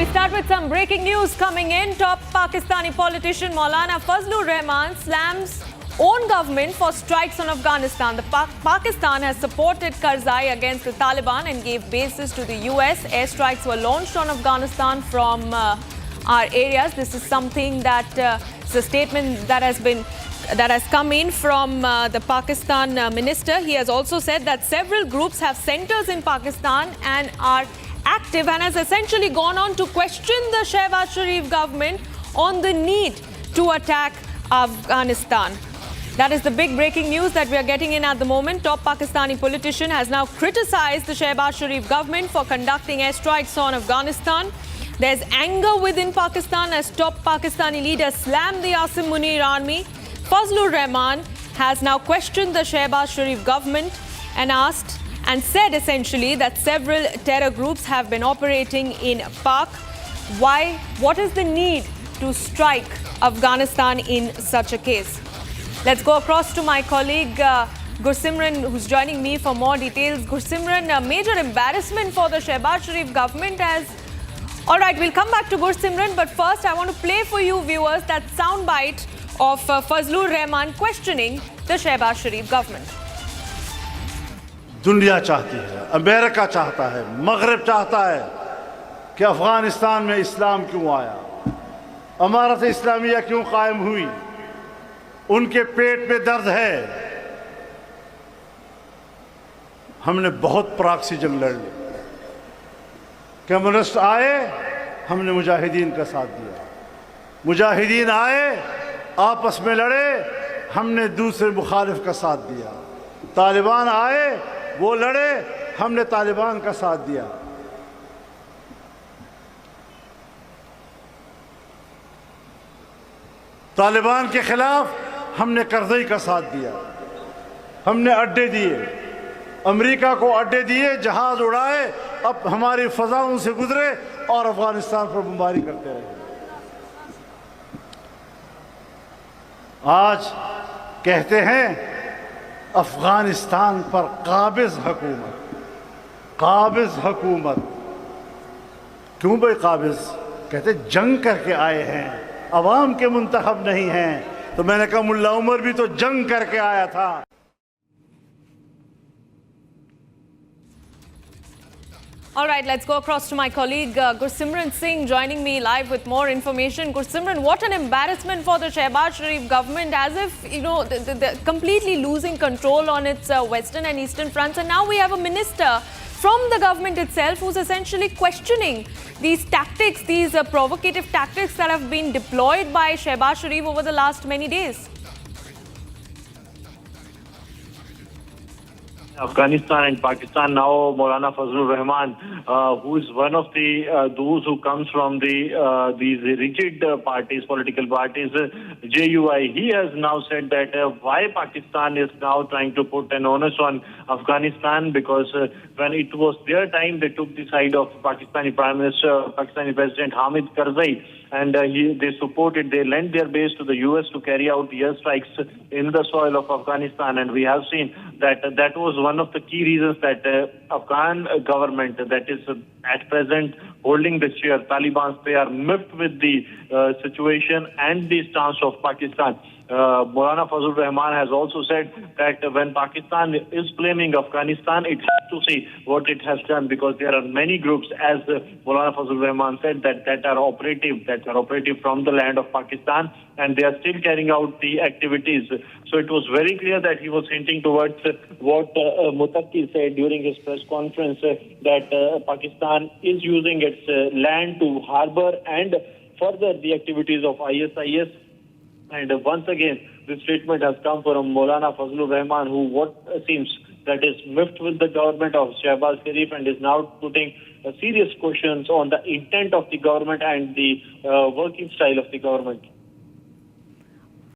We start with some breaking news coming in. Top Pakistani politician Maulana Fazlur Rahman slams own government for strikes on Afghanistan. Pakistan has supported Karzai against the Taliban and gave bases to the US. Airstrikes were launched on Afghanistan from our areas. This is something that is a statement that has come in from the Pakistan minister. He has also said that several groups have centers in Pakistan and are active, and has essentially gone on to question the Shehbaz Sharif government on the need to attack Afghanistan. That is the big breaking news that we are getting in at the moment. Top Pakistani politician has now criticized the Shehbaz Sharif government for conducting airstrikes on Afghanistan. There's anger within Pakistan as top Pakistani leaders slam the Asim Munir army. Fazlur Rahman has now questioned the Shehbaz Sharif government and said essentially that several terror groups have been operating in Pak. Why? What is the need to strike Afghanistan in such a case? Let's go across to my colleague Gursimran, who's joining me for more details. Gursimran, a major embarrassment for the Shehbaz Sharif government as... All right, we'll come back to Gursimran, but first I want to play for you viewers that soundbite of Fazlur Rahman questioning the Shehbaz Sharif government. दुनिया चाहती है, America चाहता है, मगरिब चाहता है कि अफगानिस्तान में इस्लाम क्यों आया, अमारत इस्लामिया क्यों कायम हुई, उनके पेट में दर्द है। हमने बहुत प्रॉक्सी जंग लड़ ली, कम्युनिस्ट आए, हमने मुजाहिदीन का साथ दिया, मुजाहिदीन आए, आपस में लड़े, हमने दूसरे मुखालिफ का साथ दिया, तालिबान आए, वो लड़े, हमने तालिबान का साथ दिया। तालिबान के खिलाफ हमने करज़ई का साथ दिया, हमने अड्डे दिए, अमेरिका को अड्डे दिए, जहाज उड़ाए, अब हमारी फ़ज़ाओं से गुजरे और अफगानिस्तान पर बमबारी करते रहे। आज कहते हैं अफगानिस्तान पर काबिज़ हुकूमत, क्यों भाई काबिज़? कहते जंग करके आए हैं, अवाम के मुंतखब नहीं हैं। तो मैंने कहा मुल्ला उमर भी तो जंग करके आया था। All right, let's go across to my colleague Gursimran Singh joining me live with more information. Gursimran, what an embarrassment for the Shehbaz Sharif government, as if, you know, they're completely losing control on its western and eastern fronts. And now we have a minister from the government itself who's essentially questioning these tactics, these provocative tactics that have been deployed by Shehbaz Sharif over the last many days. Afghanistan and Pakistan now. Maulana Fazlur Rahman, who is one of the those who comes from these rigid parties, political parties, JUI, he has now said that why Pakistan is now trying to put an onus on Afghanistan, because when it was their time, they took the side of Pakistani Prime Minister, Pakistani President Hamid Karzai, and they lent their base to the US to carry out the airstrikes in the soil of Afghanistan. And we have seen that that was one of the key reasons that Afghan government, that is at present holding the chair, Taliban, they are miffed with the situation and the stance of Pakistan. Maulana Fazlur Rahman has also said that when Pakistan is blaming Afghanistan, it has to see what it has done, because there are many groups, as Maulana Fazlur Rahman said, that are operative from the land of Pakistan, and they are still carrying out the activities. So it was very clear that he was hinting towards what Muttaqi said during his press conference, that Pakistan is using its land to harbor and further the activities of ISIS. And once again, this statement has come from Maulana Fazlur Rahman, who what seems that is miffed with the government of Shehbaz Sharif and is now putting serious questions on the intent of the government and the working style of the government.